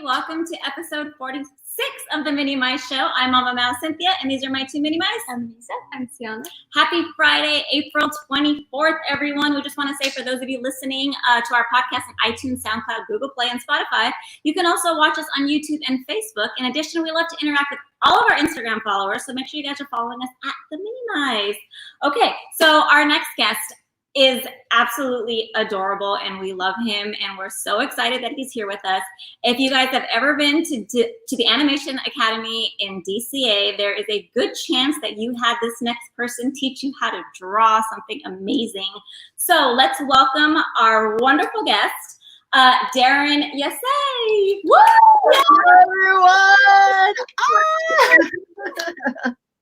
Welcome to episode 46 of the Minnie Mice Show. I'm Mama Mal Cynthia, and these are my two Minnie Mice. I'm Lisa. I'm Sienna. Happy Friday, April 24th, everyone. We just want to say for those of you listening to our podcast on iTunes, SoundCloud, Google Play, and Spotify, you can also watch us on YouTube and Facebook. In addition, we love to interact with all of our Instagram followers, so make sure you guys are following us at the Minnie Mice. Okay, so our next guest is absolutely adorable, and we love him, and we're so excited that he's here with us. If you guys have ever been to the Animation Academy in DCA, there is a good chance that you had this next person teach you how to draw something amazing. So let's welcome our wonderful guest, Darren Yasay. Woo! Hello, everyone!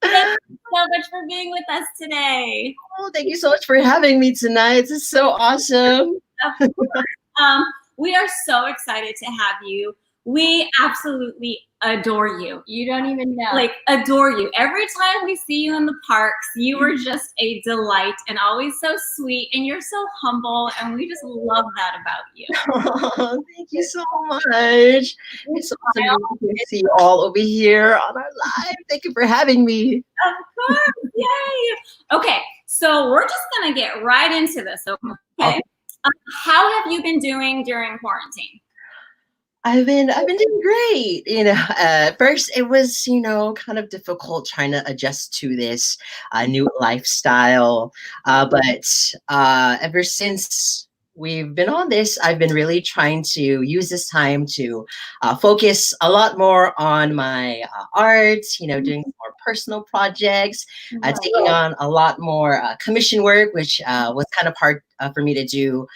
Thank you so much for being with us today. Oh, thank you so much for having me tonight. This is so awesome. Of course. We are so excited to have you. We absolutely adore you. You don't even know. Like, adore you. Every time we see you in the parks, you are just a delight and always so sweet, and you're so humble, and we just love that about you. Oh, thank you so much. It's so awesome to see you all over here on our live. Thank you for having me. Of course. Yay. Okay, so we're just going to get right into this, okay? How have you been doing during quarantine? I've been doing great. First it was, kind of difficult trying to adjust to this new lifestyle. But ever since we've been on this, I've been really trying to use this time to focus a lot more on my art, doing more personal projects, taking on a lot more commission work, which was kind of hard for me to do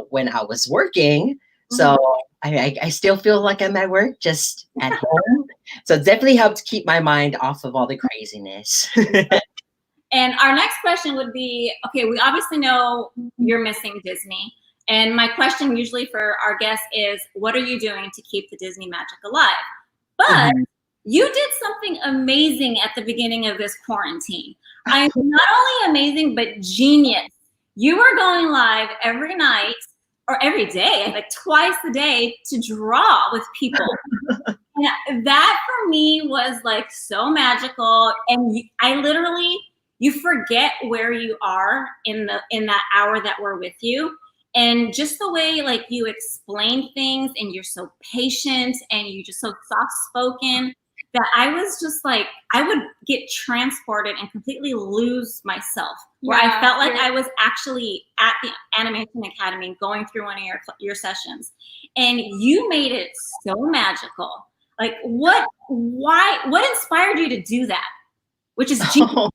when I was working. So I still feel like I'm at work, just at home. So it definitely helped keep my mind off of all the craziness. And our next question would be, okay, we obviously know you're missing Disney. And my question usually for our guests is, what are you doing to keep the Disney magic alive? But you did something amazing at the beginning of this quarantine. I'm not only amazing, but genius. You were going live every night, or every day, like twice a day, to draw with people. And that for me was like so magical. And you forget where you are in that hour that we're with you. And just the way like you explain things, and you're so patient, and you're just so soft-spoken, that I was just like, I would get transported and completely lose myself, where I felt like I was actually at the Animation Academy going through one of your sessions. And you made it so magical. Like, what inspired you to do that? Which is genius.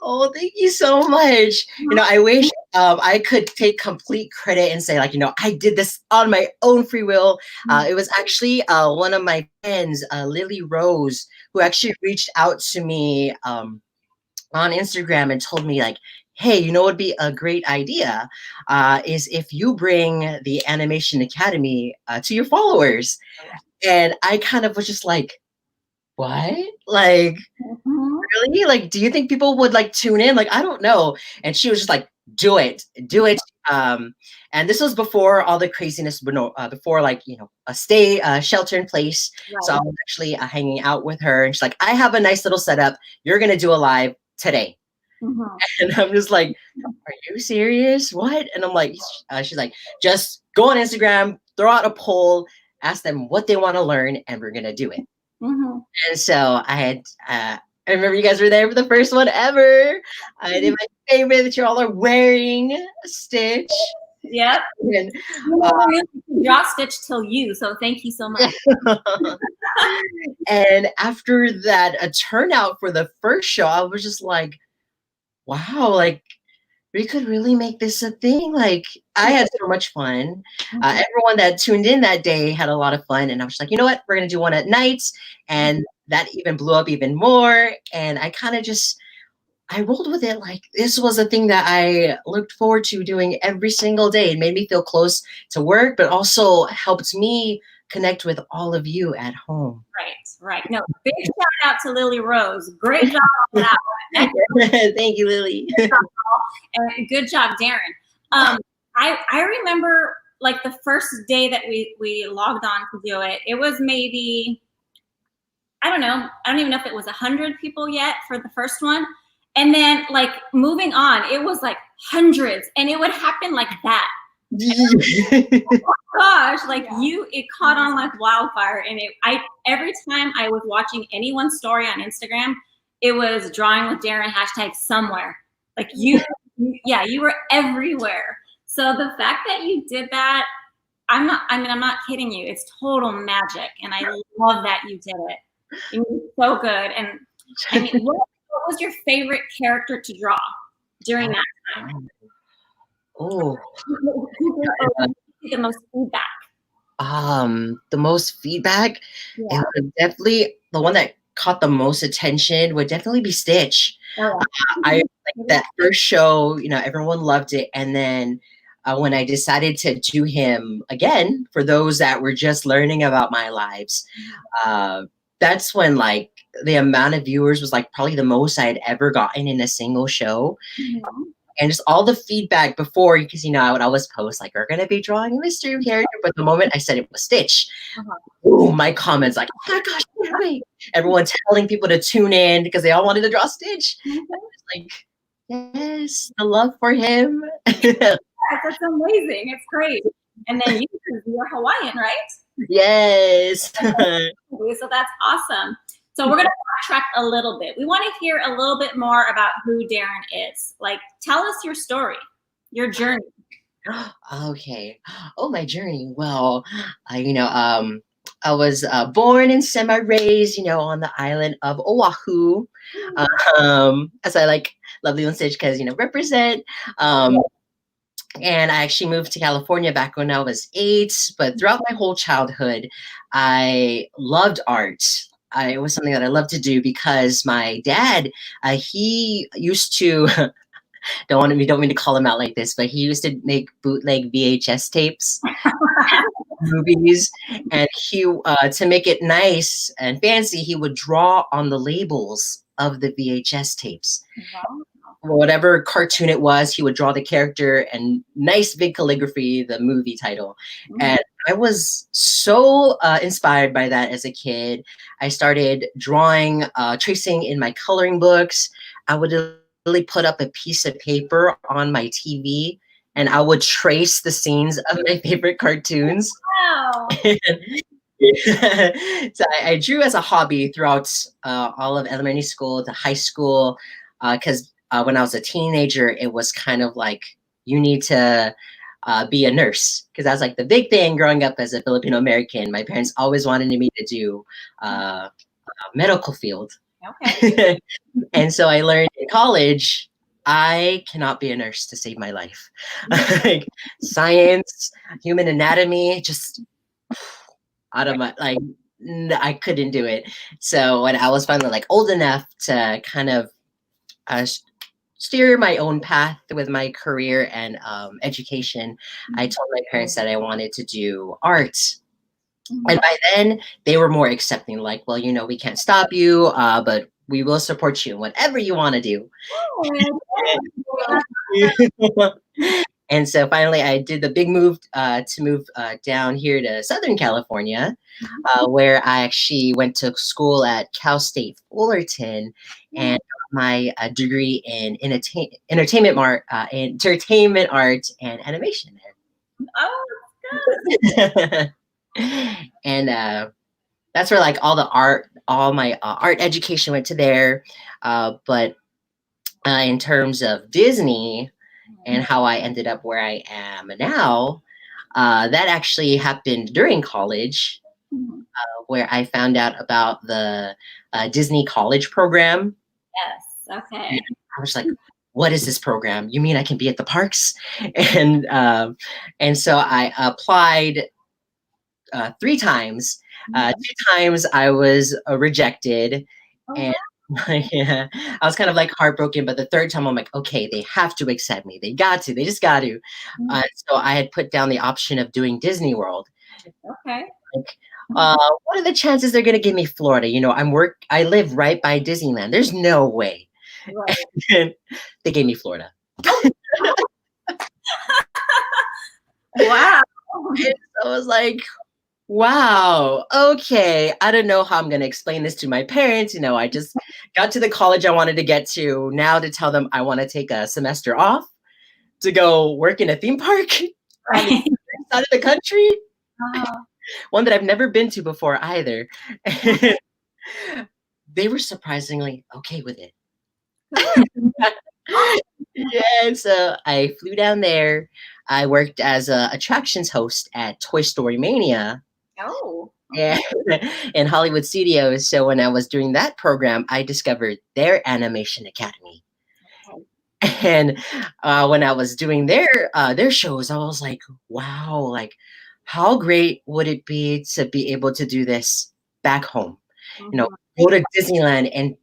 Oh, thank you so much. I wish I could take complete credit and say, like, I did this on my own free will. It was actually one of my friends, Lily Rose, who actually reached out to me on Instagram and told me, like, hey, what would be a great idea is if you bring the Animation Academy to your followers. And I kind of was just like, what? Like, really? Like, do you think people would like tune in? Like, I don't know. And she was just like, do it. And this was before all the craziness, before like, a shelter in place. Right. So I was actually hanging out with her, and she's like, I have a nice little setup. You're going to do a live today. And I'm just like, are you serious? What? And I'm like, she's like, just go on Instagram, throw out a poll, ask them what they want to learn, and we're going to do it. And so I remember you guys were there for the first one ever. I did my favorite that you all are wearing, Stitch. Yep. And, draw Stitch till you, so thank you so much. And after that, a turnout for the first show, I was just like, wow, like we could really make this a thing. Like, I had so much fun. Everyone that tuned in that day had a lot of fun. And I was like, you know what? We're going to do one at night. And that even blew up even more. And I kind of just, I rolled with it. Like, this was a thing that I looked forward to doing every single day. It made me feel close to work, but also helped me connect with all of you at home. Right. No, big shout out to Lily Rose. Great job on that one. Thank you, Lily. And good job, Darren. I remember like the first day that we logged on to do it. It was maybe, I don't know. I don't even know if it was 100 people yet for the first one. And then like moving on, it was like hundreds, and it would happen like that. Gosh, like it caught on like wildfire. And every time I was watching anyone's story on Instagram, it was drawing with Darren hashtag somewhere. Like you were everywhere. So the fact that you did that, I'm not kidding you. It's total magic. And I love that you did it. It was so good. And I mean, what was your favorite character to draw during that time? Oh, the most feedback. The most feedback, it would definitely, the one that caught the most attention would definitely be Stitch. I like that first show, everyone loved it. And then when I decided to do him again, for those that were just learning about my lives, that's when like the amount of viewers was like probably the most I had ever gotten in a single show. And just all the feedback before, because I would always post like, we're gonna be drawing a mystery character, but the moment I said it was Stitch, boom, my comments like, oh my gosh, wait. Everyone telling people to tune in because they all wanted to draw Stitch. Like, yes, the love for him. That's amazing. It's great. And then you're Hawaiian, right? Yes. So that's awesome. So we're going to backtrack a little bit. We want to hear a little bit more about who Darren is. Like, tell us your story, your journey. Okay. Oh, my journey. Well, I was born and semi-raised, on the island of Oahu. As I like lovely on stage because, represent. And I actually moved to California back when I was 8. But throughout my whole childhood, I loved art. It was something that I loved to do because my dad, he used to, don't mean to call him out like this, but he used to make bootleg VHS tapes, movies, and he, to make it nice and fancy, he would draw on the labels of the VHS tapes. Whatever cartoon it was, he would draw the character and nice big calligraphy, the movie title. And I was so inspired by that as a kid. I started drawing, tracing in my coloring books. I would really put up a piece of paper on my TV and I would trace the scenes of my favorite cartoons. Wow. So I drew as a hobby throughout all of elementary school to high school because when I was a teenager, it was kind of like you need to be a nurse because that was like the big thing growing up as a Filipino American. My parents always wanted me to do a medical field. Okay. And so I learned in college, I cannot be a nurse to save my life. Like science, human anatomy, just out of my, like, I couldn't do it. So when I was finally like old enough to kind of steer my own path with my career and education, I told my parents that I wanted to do art. And by then they were more accepting, like, well, we can't stop you, but we will support you in whatever you want to do. And so finally I did the big move to move down here to Southern California, where I actually went to school at Cal State Fullerton and got my degree in entertainment art and animation there. Oh, good. And that's where like all my art education went to there. But in terms of Disney and how I ended up where I am now, that actually happened during college, where I found out about the Disney college program. Yes. Okay. And I was like, what is this program? You mean I can be at the parks? And so I applied 3 times. 2 times I was rejected, Oh, and yeah, I was kind of like heartbroken. But the third time, I'm like, okay, they have to accept me. They got to. They just got to. So I had put down the option of doing Disney World. okay. Like, what are the chances they're gonna give me Florida? I live right by Disneyland. There's no way. Right. And they gave me Florida. Wow. And I was like, wow, okay. I don't know how I'm going to explain this to my parents. I just got to the college I wanted to get to. Now to tell them I want to take a semester off to go work in a theme park on the Right. other side of the country, Oh, one that I've never been to before either. They were surprisingly okay with it. Yeah, so I flew down there. I worked as a attractions host at Toy Story Mania. oh, Yeah, in Hollywood Studios. So when I was doing that program, I discovered their animation academy. And when I was doing their shows, I was like, wow, like how great would it be to be able to do this back home? Go to Disneyland and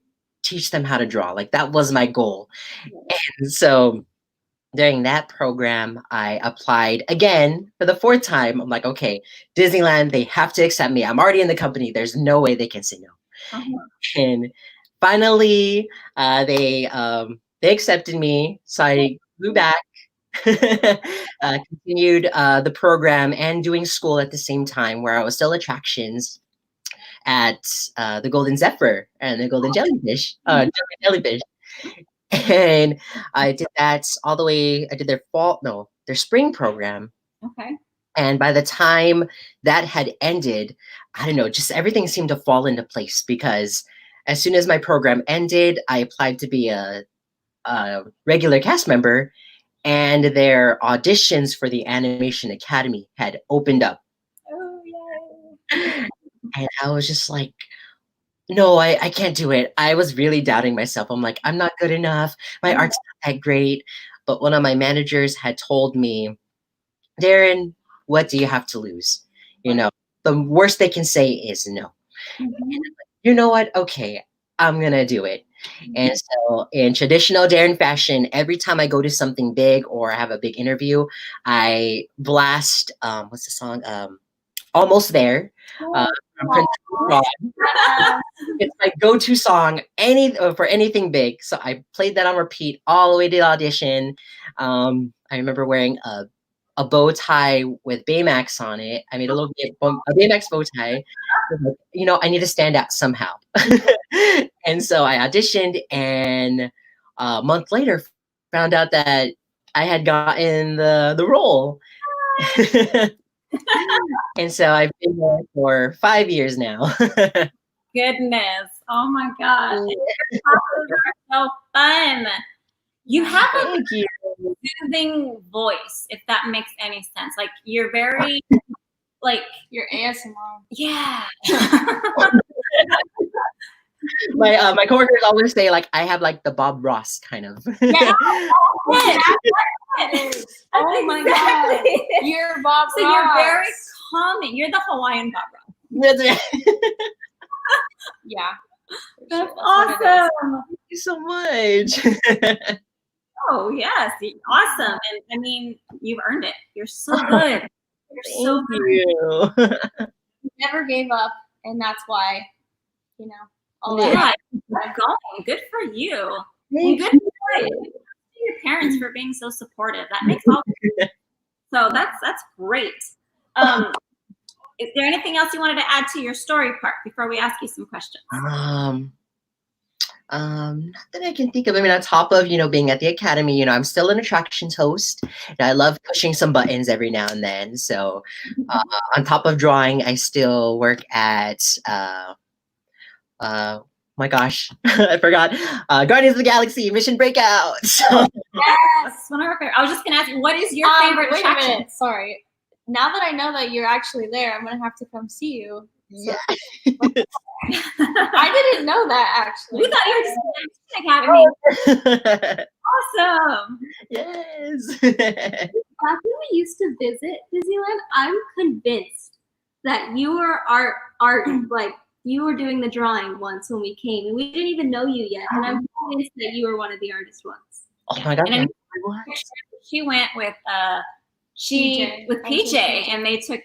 teach them how to draw. Like that was my goal. And so during that program, I applied again for the 4th time. I'm like, okay, Disneyland, they have to accept me. I'm already in the company. There's no way they can say no. And finally, they accepted me. So I flew back, continued the program and doing school at the same time, where I was still attractions at the Golden Zephyr and the Golden Jellyfish, Jellyfish. And I did that all the way. I did their spring program. okay. And by the time that had ended, I don't know, just everything seemed to fall into place, because as soon as my program ended, I applied to be a regular cast member, and their auditions for the Animation Academy had opened up. Oh, yay. And I was just like, no, I can't do it. I was really doubting myself. I'm like, I'm not good enough. My art's not that great. But one of my managers had told me, Darren, what do you have to lose? The worst they can say is no. You know what? Okay, I'm going to do it. And so in traditional Darren fashion, every time I go to something big or I have a big interview, I blast, what's the song? Almost There. From Prince Rock. It's my go-to song for anything big. So I played that on repeat all the way to the audition. I remember wearing a bow tie with Baymax on it. I made a Baymax bow tie. I need to stand out somehow. And so I auditioned, and a month later found out that I had gotten the role. And so I've been there for 5 years now. Goodness. Oh my gosh. Your classes are so fun. You have a soothing voice, if that makes any sense. Like you're very like Your ASMR. yeah. My coworkers always say like I have like the Bob Ross kind of. Yeah. Oh my god. You're Bob So Ross. you're very calming. You're the Hawaiian Bob Ross. Yeah. That's what it is. awesome. Thank you so much. Oh yes, awesome. And I mean, you've earned it. You're so good. You're so Thank good. you. You never gave up, and that's why, all Yeah. that. Keep going. Good for you. And Thank good for your parents for being so supportive. That makes all. So that's great. Is there anything else you wanted to add to your story part before we ask you some questions? Not that I can think of. I mean, on top of, being at the academy, I'm still an attractions host. And I love pushing some buttons every now and then. So on top of drawing, I still work at, my gosh, I forgot, Guardians of the Galaxy Mission Breakout. So, Yes, one of our favorite. I was just going to ask you, what is your favorite Wait a attraction? minute. Sorry. Now that I know that you're actually there, I'm gonna have to come see you. yeah. I didn't know that actually. We thought you were just an academy. Awesome. Yes. Back when we used to visit Disneyland, I'm convinced that you were art like you were doing the drawing once when we came, and we didn't even know you yet. And I'm convinced that you were one of the artist ones. Oh my God. And then What? she went with PJ. with PJ, and they took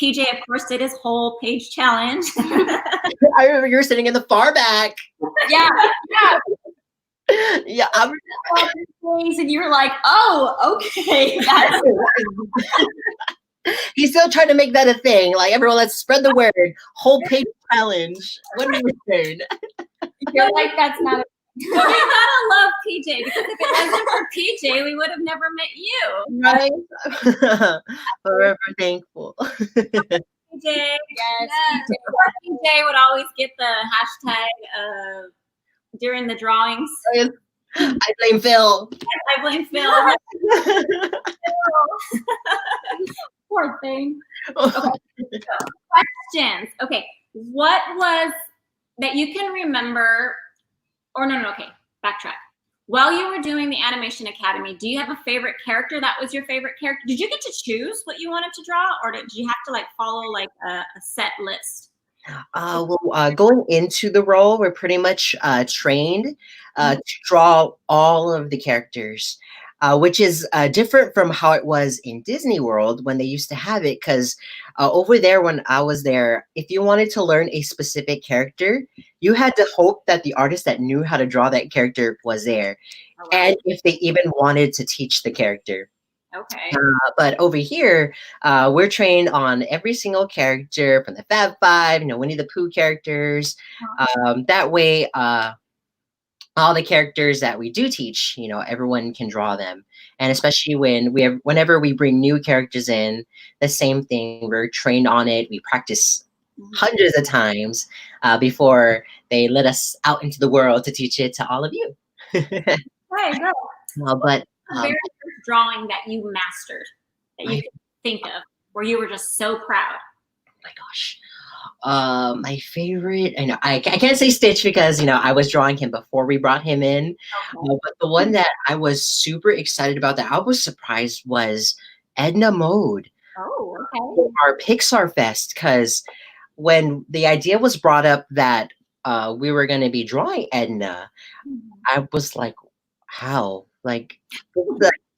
PJ, of course, did his whole page challenge. I remember you were sitting in the far back. Yeah, yeah. Yeah. And you were like, oh, okay. That's He's still trying to make that a thing. Like, everyone, let's spread the word. Whole page challenge. What do you think? you're like, that's not a But we gotta love PJ, because if it wasn't for PJ, we would have never met you. Right? Forever thankful. PJ. yes. Poor PJ would always get the hashtag during the drawings. I blame Phil. I blame Phil. Poor thing. Questions. Okay. What was that you can remember? Or no, okay. Backtrack. While you were doing the Animation Academy, do you have a favorite character that was your favorite character? Did you get to choose what you wanted to draw, or did you have to like follow like a set list? Going into the role, we're pretty much trained to draw all of the characters, which is different from how it was in Disney World when they used to have it. Because over there, when I was there, if you wanted to learn a specific character, you had to hope that the artist that knew how to draw that character was there, and if they even wanted to teach the character. Okay. But over here, we're trained on every single character from the Fab Five, Winnie the Pooh characters. That way, all the characters that we do teach, everyone can draw them. And especially whenever we bring new characters in, the same thing. We're trained on it. We practice hundreds of times before they let us out into the world to teach it to all of you. Right, go. But the very first drawing that you mastered, that you could think of, where you were just so proud? Oh my gosh. My favorite, I can't say Stitch because, I was drawing him before we brought him in. Okay. But the one that I was super excited about, that I was surprised, was Edna Mode. Oh, okay. Our Pixar Fest, because when the idea was brought up that we were going to be drawing Edna, I was like, how? Like,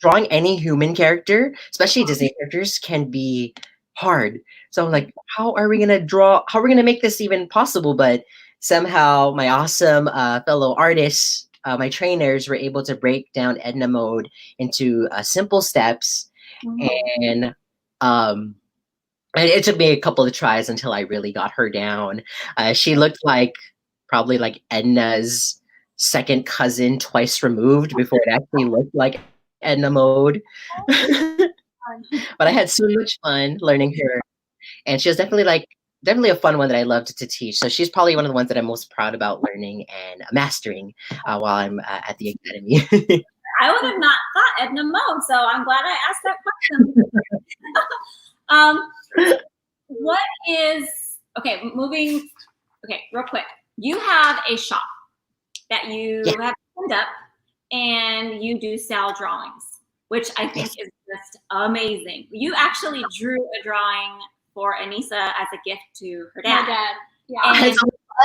drawing any human character, especially Disney characters, can be hard. So I'm like, how are we gonna make this even possible? But somehow my awesome fellow artists, my trainers, were able to break down Edna Mode into simple steps. And it took me a couple of tries until I really got her down. She looked probably like Edna's second cousin twice removed before it actually looked like Edna Mode. But I had so much fun learning her, and she was definitely a fun one that I loved to teach. So she's probably one of the ones that I'm most proud about learning and mastering while I'm at the academy. I would have not thought Edna Mode, so I'm glad I asked that question. What is moving? Okay, real quick. You have a shop that you have opened up, and you do sell drawings, which I think is just amazing. You actually drew a drawing for Anissa as a gift to her dad. My dad. Yeah.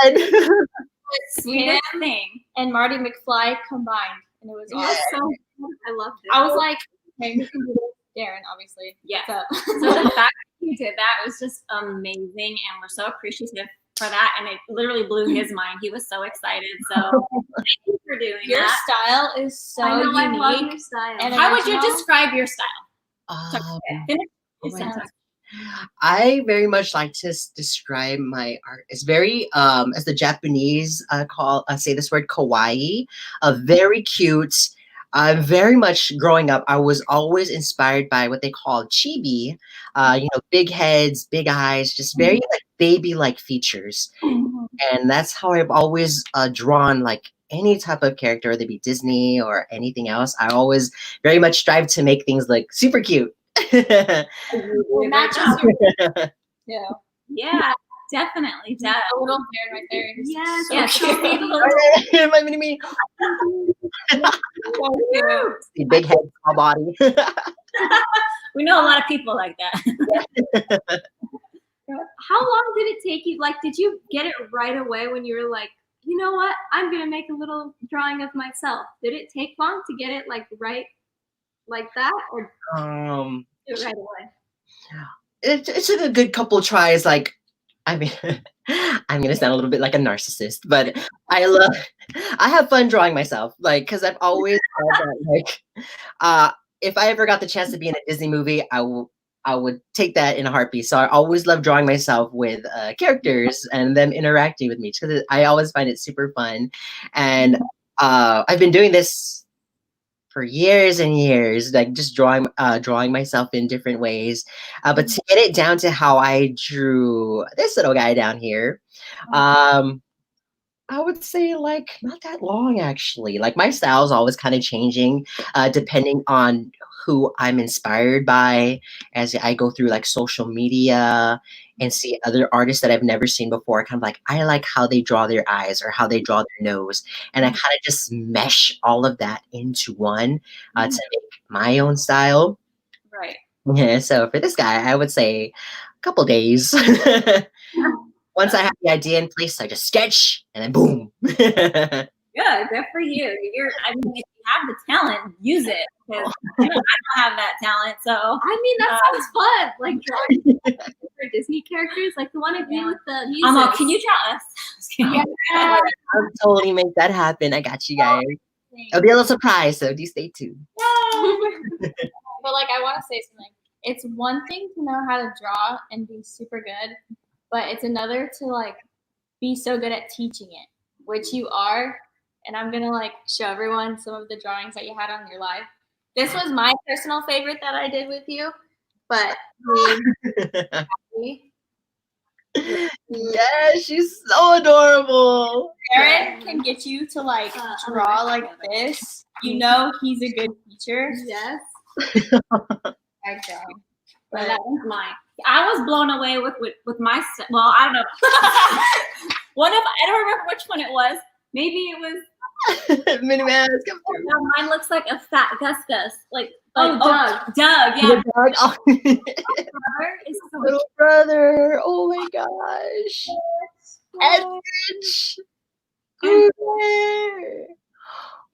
And sweetest thing. And Marty McFly combined. And it was awesome. I loved it. I was like, okay, who can do this? Darren, obviously. Yeah. So the fact that you did that was just amazing, and we're so appreciative for that, and it literally blew his mind. He was so excited. So thank you for doing your that. style is so unique. I love your style. And how would you describe your style? I very much like to describe my art. It's very, as the Japanese say this word, kawaii, very cute. Very much growing up, I was always inspired by what they call chibi, big heads, big eyes, just very baby-like features. And that's how I've always drawn any type of character, whether it be Disney or anything else. I always very much strive to make things super cute. Yeah. Yeah. definitely. A little Darren right there. Yes. Yeah, So so maybe My mini-me. The big head, small body. we know a lot of people like that. how long did it take you? Like, did you get it right away when you were like, you know what? I'm gonna make a little drawing of myself. Did it take long to get it like right, like that, or do it right away? It took a good couple tries. Like, I mean, I'm gonna sound a little bit like a narcissist, but I have fun drawing myself. Like, because I've always said that, like, if I ever got the chance to be in a Disney movie, I would take that in a heartbeat. So I always love drawing myself with characters and them interacting with me, because I always find it super fun. And I've been doing this for years and years, like just drawing myself in different ways. But to get it down to how I drew this little guy down here, I would say like not that long actually. Like my style's always kind of changing, depending on who I'm inspired by as I go through like social media and see other artists that I've never seen before. Kind of like I like how they draw their eyes or how they draw their nose, and I kind of just mesh all of that into one to make my own style. Right. Yeah. So for this guy, I would say a couple days. Once I have the idea in place, I just sketch and then boom. Good for you. I mean, if you have the talent, use it. Because I don't have that talent, so I mean, that sounds fun. Like drawing for Disney characters, like the one I did with the music. can you draw us? Yeah. I'll totally make that happen. I got you guys. It'll be a little surprise, so do stay tuned. But like, I want to say something. It's one thing to know how to draw and be super good, but it's another to like be so good at teaching it, which you are. And I'm gonna like show everyone some of the drawings that you had on your live. This was my personal favorite that I did with you, but yeah, she's so adorable. Darren can get you to like draw like this. You know he's a good teacher. Yes. I drawing. But that one's mine. I was blown away with my. Well, I don't know. I don't remember which one it was. Maybe it was. Minnie Man, come through. No, mine looks like a fat Gus. Doug. Doug. Doug, yeah. The dog. Oh. Brother is so Little brother. Oh my gosh. Edge.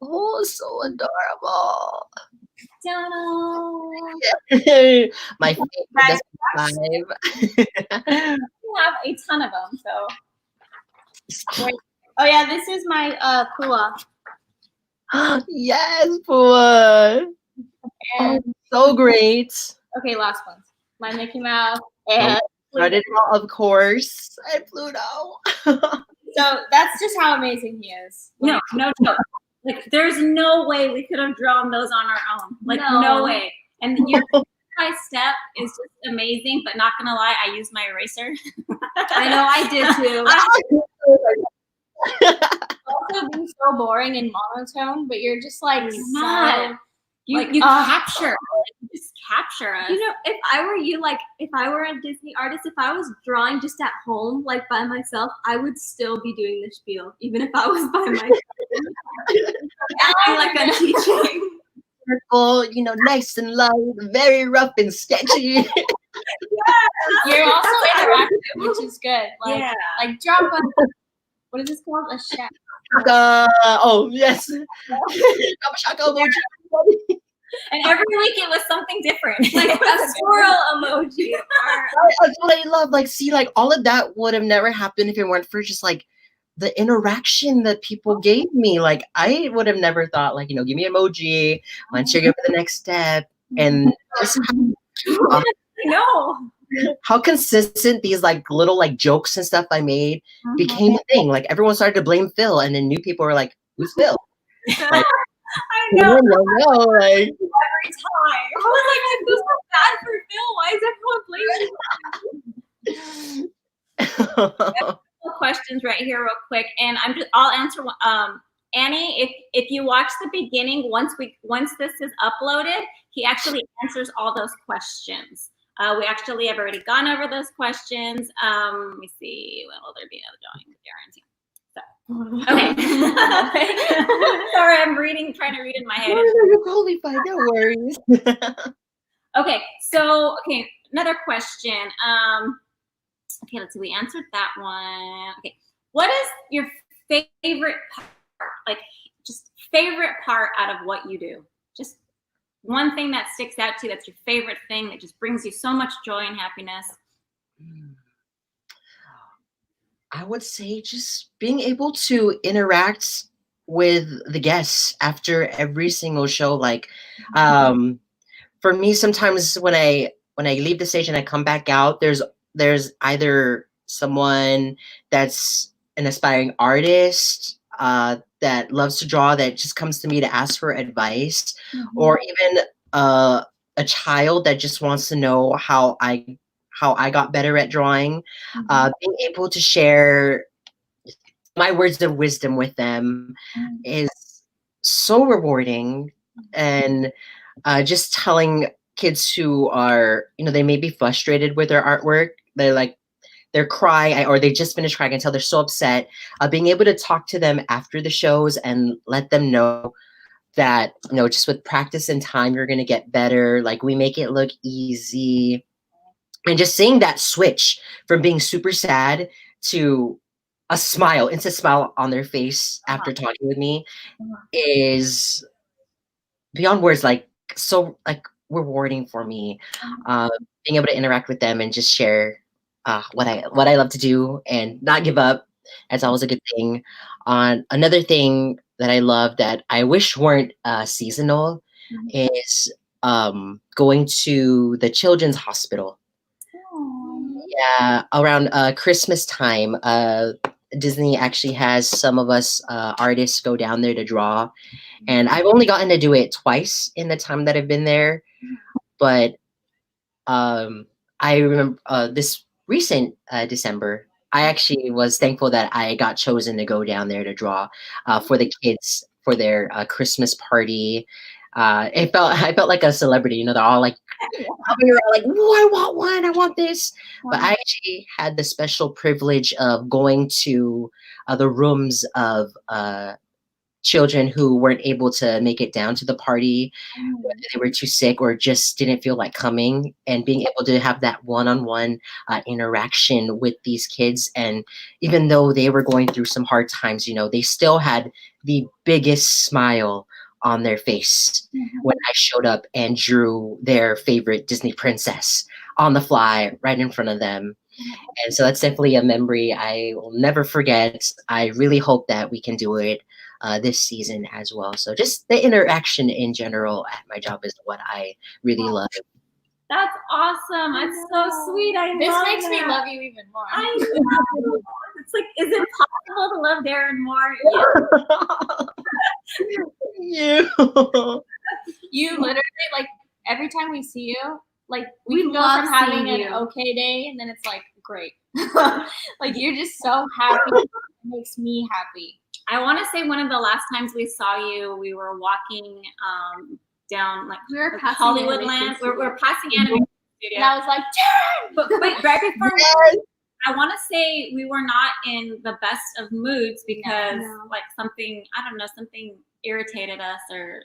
Oh, so adorable. My favorite live. We have a ton of them, so. Wait. Oh yeah, this is my Pua. Yes, Pua. And So great. okay, last one. My Mickey Mouse and Started of course, and Pluto. so that's just how amazing he is. No joke. Like, there's no way we could have drawn those on our own. Like, no way. And your by step is just amazing, but not gonna lie, I used my eraser. I know, I did too. Also being so boring and monotone, but you're just like Not. so You capture. You just capture us. You know, if I were you, like, if I were a Disney artist, if I was drawing just at home, like by myself, I would still be doing the spiel, even if I was by myself. Acting like I'm teaching. Circle, nice and loud, very rough and sketchy. you're also interactive, which is good. Like, Yeah. like drop a what is this called? A shack. Oh yes. Drop a shaka emoji. And every week it was something different. Like a squirrel emoji. That's what I love. Like, see, like all of that would have never happened if it weren't for just like the interaction that people gave me. Like, I would have never thought, like, give me an emoji once you go for the next step, and just how consistent these like little like jokes and stuff I made became a thing. Like, everyone started to blame Phil, and then new people were like, "Who's Phil?" Like, I know. like Every time. I was like, I feel so bad for Phil. Why is everyone blaming him? Questions right here real quick, and I'll answer one. Annie, if you watch the beginning, once this is uploaded, he actually answers all those questions. We actually have already gone over those questions. Let me see. When will there be another drawing? Darren's here. Okay. Sorry, I'm trying to read in my head. No, you're totally fine. No worries. Okay, another question. Okay, let's see. We answered that one. Okay, what is your favorite part? Like, just favorite part out of what you do? Just one thing that sticks out to you that's your favorite thing that just brings you so much joy and happiness. I would say just being able to interact with the guests after every single show. Like, for me, sometimes when I leave the stage and I come back out, there's either someone that's an aspiring artist that loves to draw that just comes to me to ask for advice, or even a child that just wants to know how I got better at drawing. Being able to share my words of wisdom with them is so rewarding. And just telling kids who are, they may be frustrated with their artwork, they're crying or they just finished crying until they're so upset, being able to talk to them after the shows and let them know that, just with practice and time, you're going to get better. Like, we make it look easy. And just seeing that switch from being super sad to a smile, instant smile on their face after talking with me is beyond words, so rewarding for me. Being able to interact with them and just share what I love to do and not give up. That's always a good thing. Another thing that I love that I wish weren't seasonal is going to the children's hospital. Yeah, around Christmas time, Disney actually has some of us artists go down there to draw. And I've only gotten to do it twice in the time that I've been there. But I remember this recent December, I actually was thankful that I got chosen to go down there to draw for the kids for their Christmas party. I felt like a celebrity, they're all like, helping around, like, "Whoa, I want one, I want this." But I actually had the special privilege of going to the rooms of children who weren't able to make it down to the party, whether they were too sick or just didn't feel like coming, and being able to have that one-on-one interaction with these kids. And even though they were going through some hard times, they still had the biggest smile on their face when I showed up and drew their favorite Disney princess on the fly right in front of them. And so that's definitely a memory I will never forget. I really hope that we can do it this season as well. So just the interaction in general at my job is what I really love. That's awesome. That's so sweet. This makes me love you even more. I know. It's like, is it possible to love Darren more? Yeah. You literally, like, every time we see you, like, we can go love from having seeing an you. okay day, and then it's like, great. Like, you're just so happy. It makes me happy. I want to say one of the last times we saw you, we were walking down like We were like passing Hollywood Animation Land. Studio. We're passing Animation Studio. And I was like, Darren! But wait, right before Yes. I want to say we were not in the best of moods because No. like something, I don't know, something irritated us or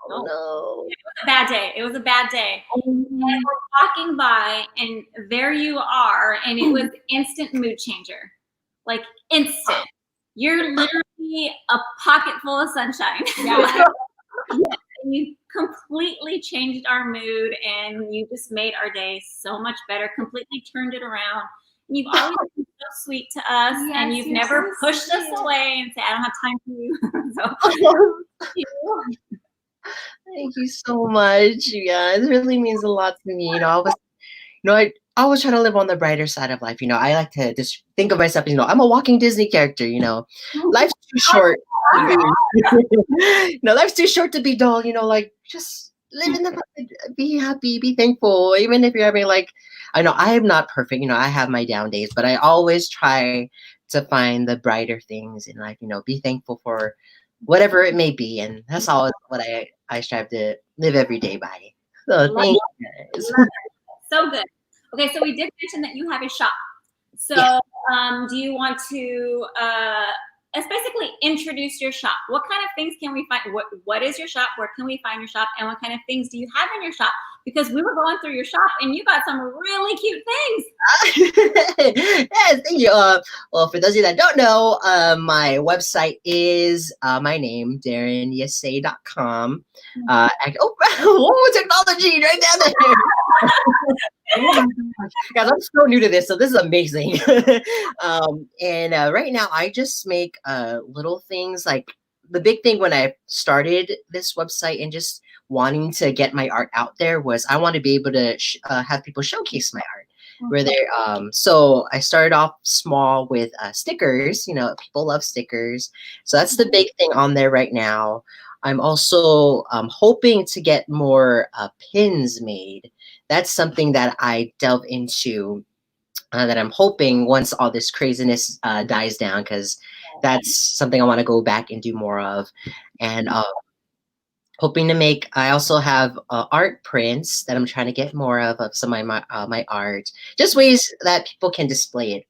Oh, no. it was a bad day. It was a bad day. And we're walking by and there you are, and it was instant mood changer. Like instant. You're literally a pocket full of sunshine. Yeah. And you completely changed our mood and you just made our day so much better, completely turned it around. And you've always been so sweet to us, and Yes, you've you're never so pushed us sweet. away and say, I don't have time for you. So Thank you so much, you guys. It really means a lot to me. I always try to live on the brighter side of life. I like to just think of myself as, I'm a walking Disney character. Life's too short to be, life's too short to be dull. Just live in the moment, be happy, be thankful. Even if you're having I know I am not perfect. I have my down days, but I always try to find the brighter things in life. Be thankful for whatever it may be, and that's all what I strive to live every day by. So thank you guys. So good. Okay, so we did mention that you have a shop. So do you want to let's basically introduce your shop? What kind of things can we find? What is your shop? Where can we find your shop? And what kind of things do you have in your shop? Because we were going through your shop and you got some really cute things. Yes, thank you. Well, for those of you that don't know, my website is my name, DarrenYasay.com. Oh, technology right down there. Oh my gosh. Guys, I'm so new to this, so this is amazing. And right now, I just make little things. Like the big thing when I started this website and just wanting to get my art out there was I want to be able to have people showcase my art. Where they're so I started off small with stickers. You know, people love stickers, so that's the big thing on there right now. I'm also hoping to get more pins made. That's something that I delve into that I'm hoping once all this craziness dies down, because that's something I want to go back and do more of. And hoping to make, I also have art prints that I'm trying to get more of some of my art. Just ways that people can display it.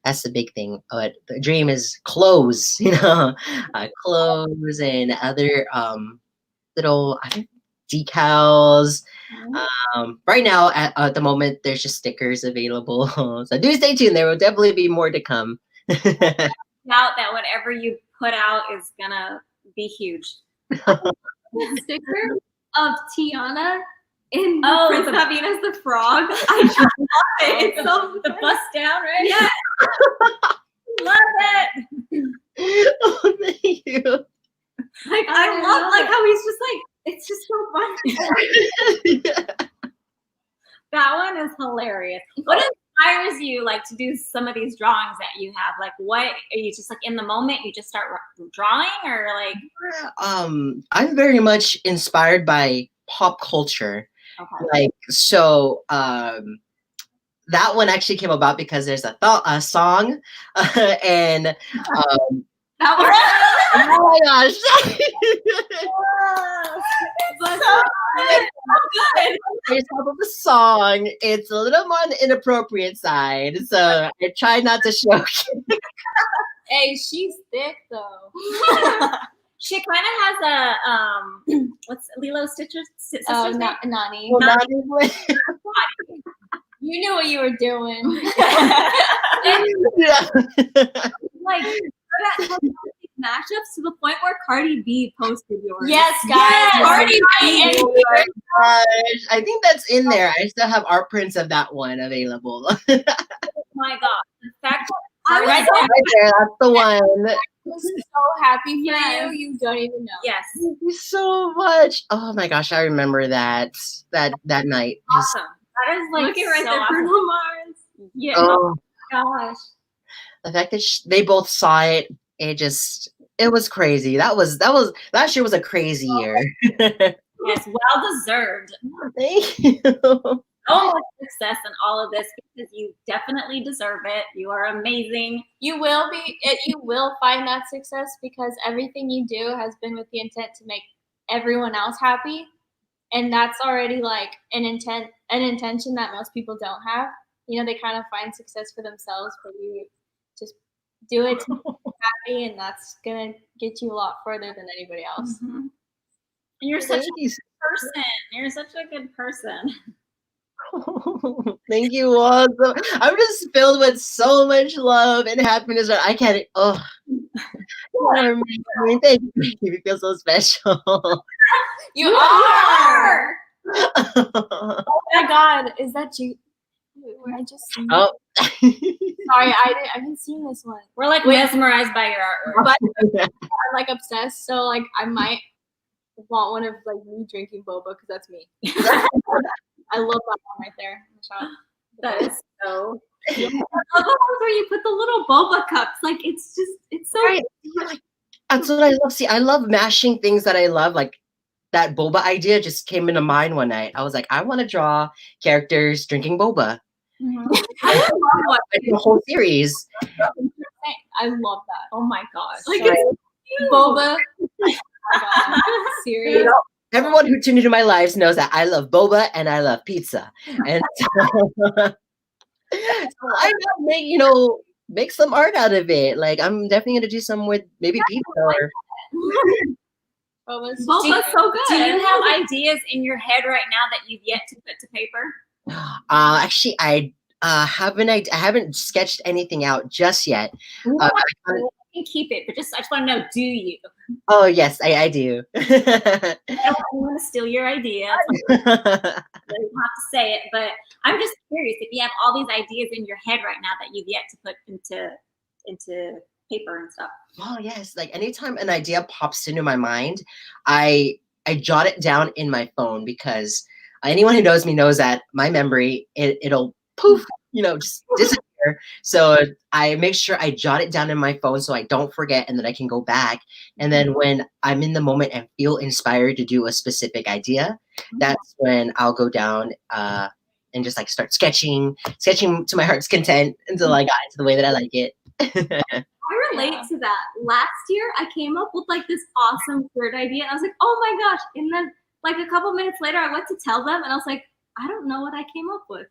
That's the big thing. But the dream is clothes, you know, clothes and other little decals. Right now, at the moment, there's just stickers available. So do stay tuned. There will definitely be more to come. Out that whatever you put out is gonna be huge. The sticker of Tiana in Prince the Navina's the frog. I just love it. It's so the bust down, right? Yeah. Love it. Oh, thank you. Like I love like how he's just like, it's just so funny. That one is hilarious. What inspires you like to do some of these drawings that you have? Like what are you just like in the moment you just start drawing, or like I'm very much inspired by pop culture. okay. Like so that one actually came about because there's a song and That was oh my gosh. but So good. Based off of the song, it's a little more on the inappropriate side, so I try not to show. Hey, she's thick though. She kind of has a what's Lilo Stitcher's sister's Oh, name? Nani. Well, not even- You knew what you were doing. yeah. like that mashups to the point where Cardi B posted yours. Yes, guys. Yes, Cardi Cardi B. Oh my gosh. I think that's in there. I still have art prints of that one available. Oh my god. The fact that I was Right so Right there, that's the one. I'm so happy for Yes. you. You don't even know. yes. Thank you so much. Oh my gosh, I remember that night. Just Awesome. That is like looking right so there, awesome. Bruno Mars. Yeah. oh, Gosh. the fact that they both saw it, it was crazy. That last year was a crazy year. Yes, well deserved. Thank you. So much success in all of this because you definitely deserve it. You are amazing. You will find that success because everything you do has been with the intent to make everyone else happy. And that's already like an intention that most people don't have. You know, they kind of find success for themselves, but you just do it to make them happy, and that's gonna get you a lot further than anybody else. Mm-hmm. And you're such Thank a you. good person. You're such a good person. Thank you all. I'm just filled with so much love and happiness. I can't. Oh, I mean, thank you. You feel so special. You are. Oh. Oh my God, is that you? Wait, I just seen Oh. Sorry, I haven't seen this one. We're like mesmerized by your artwork. But I'm like obsessed, so like I might want one of like me drinking boba because that's me. I love that one right there in the shop. That is so. I love the ones where you put the little boba cups. Like it's so Right. That's what I love. See, I love mashing things that I love. Like that boba idea just came into mind one night. I was like, I want to draw characters drinking boba. Mm-hmm. I love what I did a whole series. I love that. Oh my gosh. like Right. it's cute. Boba. Oh my God. Serious. Everyone who tuned into my lives knows that I love boba and I love pizza. And so, so why not make some art out of it? Like I'm definitely gonna do some with maybe pizza or Boba's Boba's so good. Do you have ideas in your head right now that you've yet to put to paper? actually I haven't sketched anything out just yet. You can keep it, but I just want to know, do you? Oh yes, I do. I don't want to steal your idea. You don't have to say it, but I'm just curious if you have all these ideas in your head right now that you've yet to put into paper and stuff. Oh yes, like anytime an idea pops into my mind, I jot it down in my phone because anyone who knows me knows that my memory it'll poof, just disappear. So I make sure I jot it down in my phone so I don't forget and then I can go back. And then when I'm in the moment and feel inspired to do a specific idea, that's when I'll go down and just like start sketching to my heart's content until I got into the way that I like it. I relate to that. Last year, I came up with like this awesome third idea. And I was like, oh my gosh. And then like a couple minutes later, I went to tell them and I was like, I don't know what I came up with.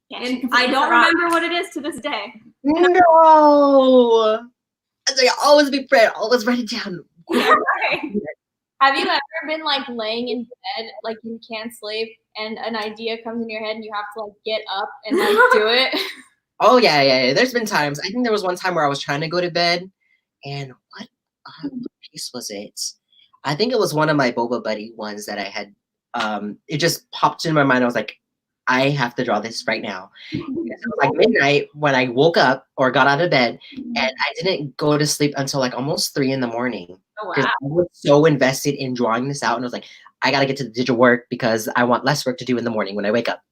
Yeah, and I don't remember what it is to this day. No. I always be prepared. Always write it down. Have you ever been like laying in bed, like you can't sleep, and an idea comes in your head and you have to like get up and like do it? Oh yeah. There's been times. I think there was one time where I was trying to go to bed, and what piece was it? I think it was one of my Boba Buddy ones that I had. It just popped in my mind. I was like, I have to draw this right now. It was like midnight when I woke up or got out of bed, and I didn't go to sleep until like almost 3 a.m. Oh, because I was so invested in drawing this out, and I was like, I gotta get to the digital work because I want less work to do in the morning when I wake up.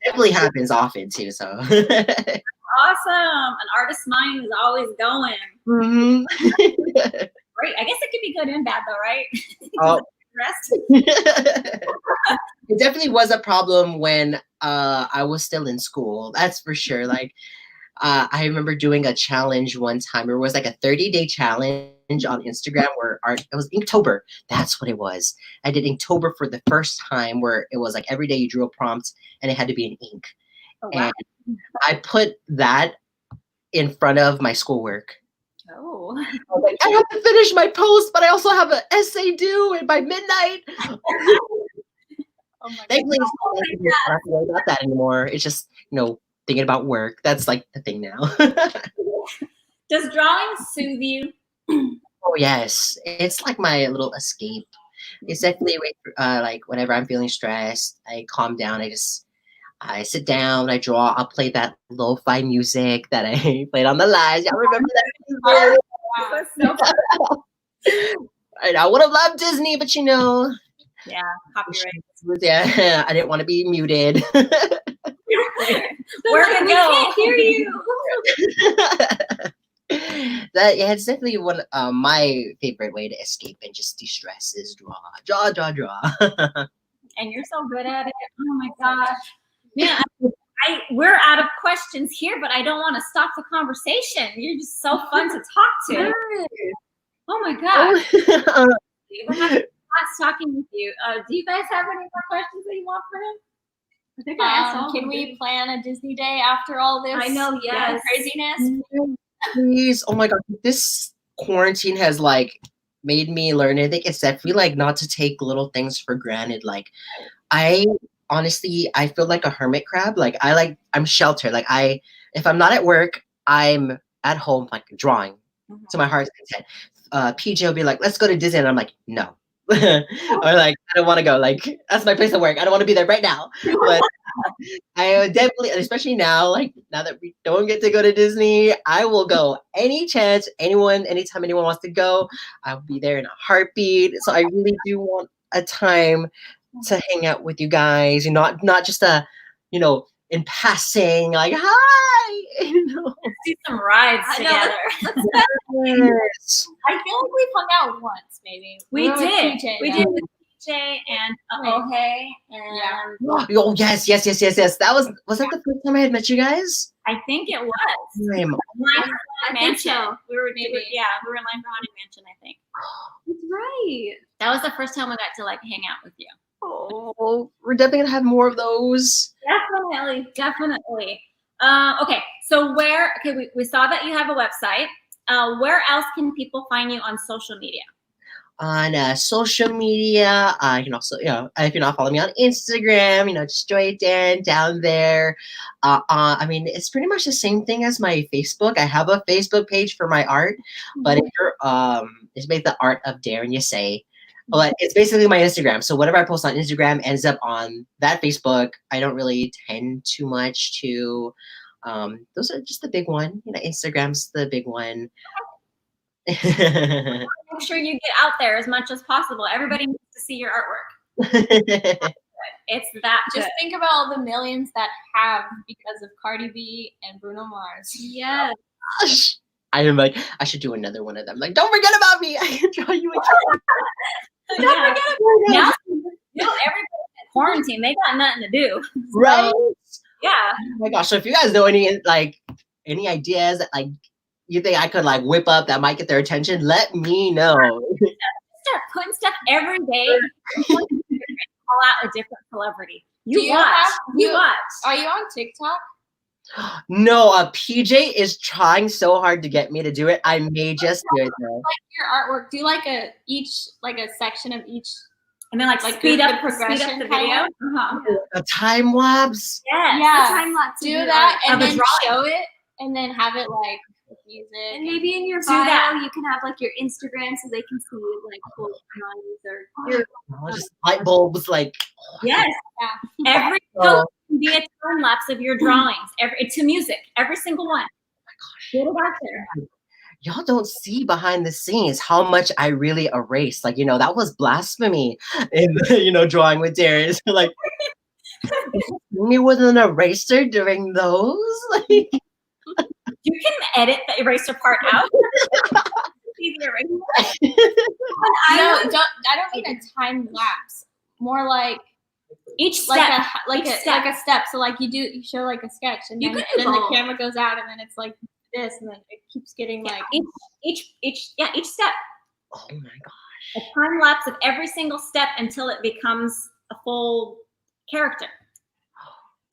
Definitely happens often too. So awesome! An artist's mind is always going. Mm-hmm. Great. I guess it could be good and bad though, right? Oh. Rest. It definitely was a problem when I was still in school. That's for sure. Like I remember doing a challenge one time. It was like a 30-day challenge on Instagram where it was Inktober. That's what it was. I did Inktober for the first time where it was like every day you drew a prompt and it had to be in ink. Oh, wow. And I put that in front of my schoolwork. Oh. I was like, I have to finish my post, but I also have an essay due and by midnight. Oh my Thankfully, God. I don't have to worry about that anymore. It's just, thinking about work. That's like the thing now. Does drawing soothe you? Oh yes, it's like my little escape. It's definitely a way like whenever I'm feeling stressed, I calm down. I sit down, I draw. I'll play that lo-fi music that I played on the lives. Y'all remember that? That's so fun. And I would have loved Disney, but Yeah, copyright. Yeah, I didn't want to be muted. Where to We go? can't hear you. It's definitely one my favorite way to escape and just de-stress is draw. And you're so good at it. Oh my gosh. Yeah, we're out of questions here, but I don't want to stop the conversation. You're just so fun to talk to. Oh my gosh. We're having a class talking with you. Do you guys have any more questions that you want for him? I think I asked all Can of we you. plan a Disney day after all this? I know, yes. Craziness. Please, oh my god, this quarantine has like made me learn. I think it's definitely like not to take little things for granted. Like I feel like a hermit crab. Like I'm sheltered. Like if I'm not at work, I'm at home like drawing to my heart's content. PJ will be like, let's go to Disney, and I'm like, no. Or like, I don't want to go. Like, that's my place of work. I don't want to be there right now. But I definitely, especially now, like now that we don't get to go to Disney, I will go anytime anyone wants to go. I'll be there in a heartbeat. So I really do want a time to hang out with you guys, and not just in passing, like hi, Let's do some rides together. Yes. I feel like we've hung out once, maybe. We were with did. PJ, We though. did with PJ and Ohe and Oh yes. That was that the first time I had met you guys? I think it was. Time. I think so. We were in line for Haunted Mansion, I think. That's right. That was the first time we got to like hang out with you. Oh, we're definitely gonna have more of those. Definitely. Okay, so we saw that you have a website. Where else can people find you on social media? On social media, you can also, if you're not following me on Instagram, just Joy Dan down there. I mean, it's pretty much the same thing as my Facebook. I have a Facebook page for my art, but if you're, it's based the art of Darren Yasay. But it's basically my Instagram. So whatever I post on Instagram ends up on that Facebook. I don't really tend too much to, those are just the big one. Instagram's the big one. Make sure you get out there as much as possible. Everybody needs to see your artwork. It's that Just good. think about all the millions that have because of Cardi B and Bruno Mars. Yes. Gosh. I'm like, I should do another one of them. Like, don't forget about me. I can draw you again. Don't forget about me. Now, everybody's in quarantine. They got nothing to do. Right? Yeah. Oh my gosh. So if you guys know any ideas that you think I could whip up that might get their attention, let me know. Start putting stuff every day. Call out a different celebrity. You watch. Are you on TikTok? No, PJ is trying so hard to get me to do it. I may just do it though. Like your artwork, do a section of each, and then speed up the video. A time lapse. Yes. Yeah. Time lapse. Do that and then show it, and then have it with music. And maybe in your bio you can have your Instagram so they can see cool drawings or your just light bulbs Yes. Yeah. Every post can be a time lapse of your drawings. To music. Every single one. Oh my gosh. Get it out there. Y'all don't see behind the scenes how much I really erased. That was blasphemy in drawing with Darren. So me with an eraser during those. You can edit the eraser part out. See the eraser. I don't mean a time lapse. More like each step, like a step. So you show a sketch, and then the camera goes out, and then it's this, and then it keeps getting each step. Oh my gosh! A time lapse of every single step until it becomes a full character.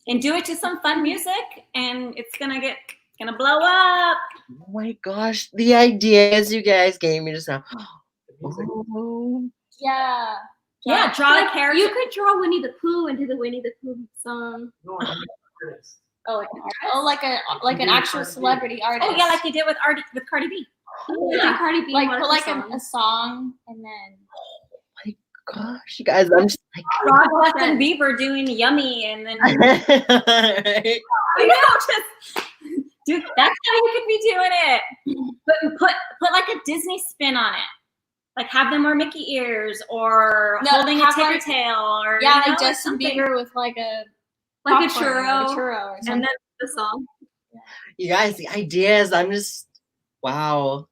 And do it to some fun music, and it's gonna blow up. Oh my gosh! The ideas you guys gave me just now. Oh. Yeah. Yeah, draw a character. You could draw Winnie the Pooh and do the Winnie the Pooh song. Like an actual celebrity artist. Oh yeah, like you did with Cardi B. Yeah. Cardi B. A song, and then. Oh my gosh, you guys! I'm just Justin Bieber doing Yummy, and then. Dude, that's how you could be doing it. But put a Disney spin on it. Have them wear Mickey ears or holding a ticker tail or Justin Bieber with a churro or something. And then the song. You guys, the ideas, I'm just wow.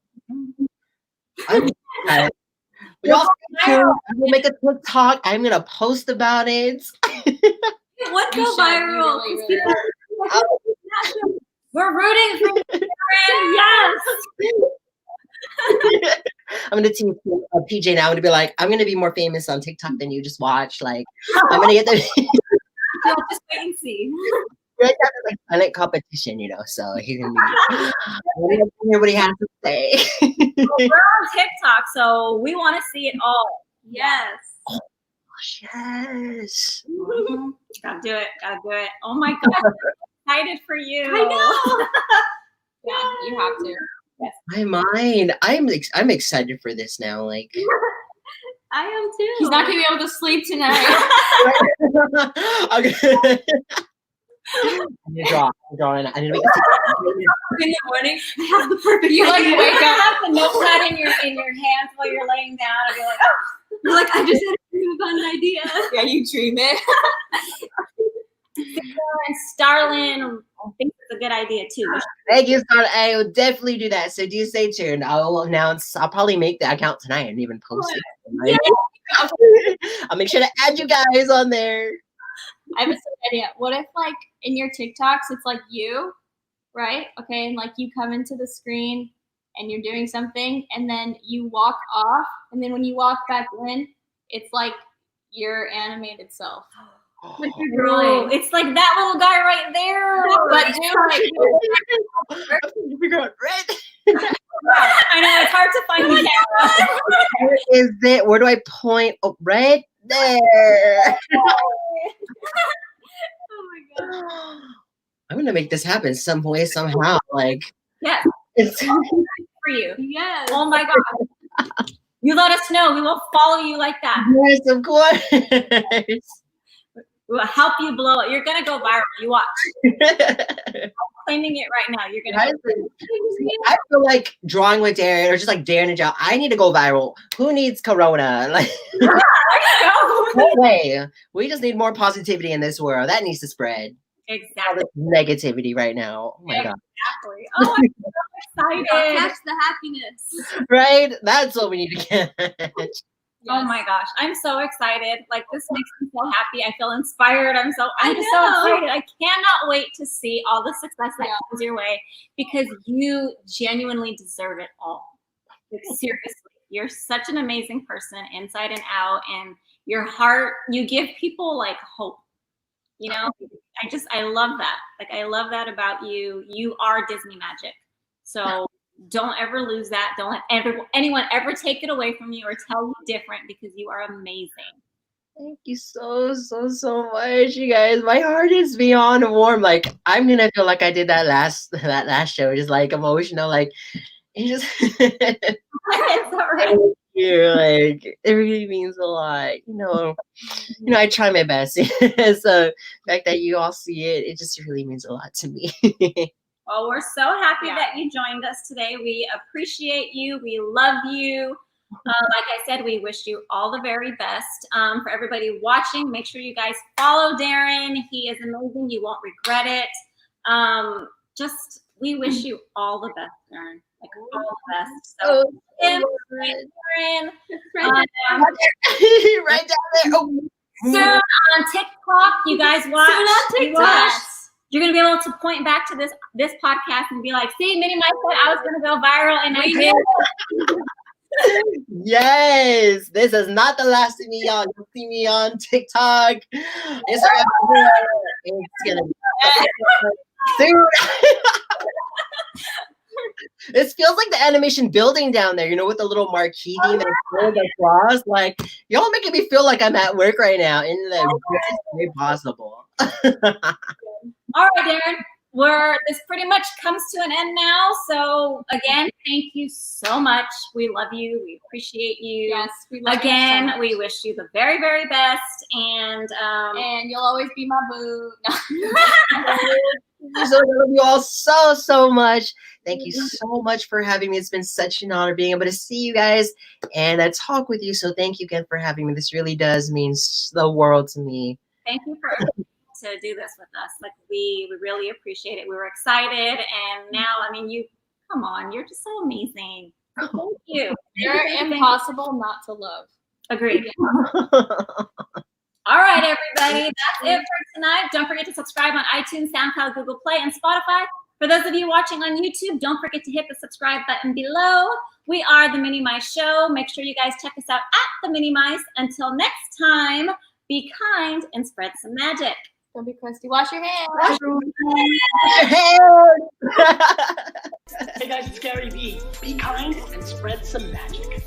I'm gonna make a TikTok. I'm gonna post about it. Let's go viral. We're rooting for Darren. Yes. I'm gonna teach PJ now. I'm gonna be I'm gonna be more famous on TikTok than you. Just watch. I'm gonna get the. Just wait and see. Right now, there's silent competition, so he can hear what he has to say. Well, we're on TikTok, so we want to see it all. Yes. Oh yes. Mm-hmm. Gotta do it. Oh my God. I'm excited for you. I know. Yeah, you have to. Yes. My mind. I'm excited for this now. I am too. He's not gonna be able to sleep tonight. Okay. I'm drawing. I need to make in the morning. I have the perfect. You idea. wake up, have the notepad in your hands while you're laying down, and you're You're I just had a dream about an idea. Yeah, you dream it. and Starlin, I think it's a good idea too. Thank you, Starlin. I will definitely do that. So do stay tuned. I'll probably make the account tonight and even post it. Yeah, I'll make sure to add you guys on there. I have a silly idea. What if, like, in your TikToks, it's like you, right? Okay, and like you come into the screen and you're doing something, and then you walk off, and then when you walk back in, it's like your animated self. Girl, it's like that little guy right there. But do like Figure out red. I know it's hard to find the camera. Where is it? Where do I point? Oh, right there. Oh my god. I'm gonna make this happen some way, somehow. Like, Yes, it's for you. Yes. Oh my god. You let us know. We will follow you like that. yes, of course. We will help you blow it. You're gonna go viral. You watch. I'm claiming it right now. You're gonna. I feel like drawing with Darren, or just like Darren and Joe. I need to go viral. Who needs Corona? Like, Go. no way. We just need more positivity in this world. That needs to spread. All Exactly. this negativity right now. Oh my god. Exactly. Oh, I'm so excited. Catch the happiness. Right? That's what we need to catch. Oh my gosh, I'm so excited. Like, this makes me so happy. I feel inspired. I'm just so know. excited. I cannot wait to see all the success that Yeah. comes your way, because you genuinely deserve it all. Like, seriously, you're such an amazing person inside and out, and your heart, you give people like hope. You know, I love that. Like, I love that about you. You are Disney magic. So don't ever lose that. Don't let anyone ever take it away from you or tell you different, because you are amazing. Thank you so much, you guys. My heart is beyond warm. Like, I'm gonna feel like I did that last show, just like emotional. Like, it just It's all right. thank you. Like, it really means a lot. I try my best. So the fact that you all see it, it just really means a lot to me. Well, we're so happy Yeah. that you joined us today. We appreciate you. We love you. Like I said, we wish you all the very best. For everybody watching, make sure you guys follow Darren. He is amazing. You won't regret it. We wish you all the best, Darren. Like, all the best. So, Darren, right down there. Oh. soon on TikTok, you guys watch. Soon on you TikTok. watch. You're gonna be able to point back to this podcast and be like, "See, Minnie Mike said I was gonna go viral, and I did." Yes, this is not the last of me, y'all. You'll see me on TikTok, Instagram. It's gonna be soon. This feels like the animation building down there, with the little marquee thing that's across. Like, y'all making me feel like I'm at work right now in the best way possible. All right, Darren. This pretty much comes to an end now. So again, thank you so much. We love you. We appreciate you. Yes, we love Again, you so much. we wish you the very, very best. And And you'll always be my boo. No. So I love you all so much. Thank you so much for having me. It's been such an honor being able to see you guys and talk with you. So thank you again for having me. This really does mean the world to me. thank you for to do this with us. Like, we really appreciate it. We were excited, and now, I mean, come on, you're just so amazing. So thank you. You're impossible not to love. Agreed. All right, everybody. That's it for tonight. Don't forget to subscribe on iTunes, SoundCloud, Google Play, and Spotify. For those of you watching on YouTube, don't forget to hit the subscribe button below. We are The Minnie Mice Show. Make sure you guys check us out at The Minnie Mice. Until next time, be kind and spread some magic. Don't be crusty. Wash your hands. Wash your hands. Hey guys, it's Gary V. Be kind and spread some magic.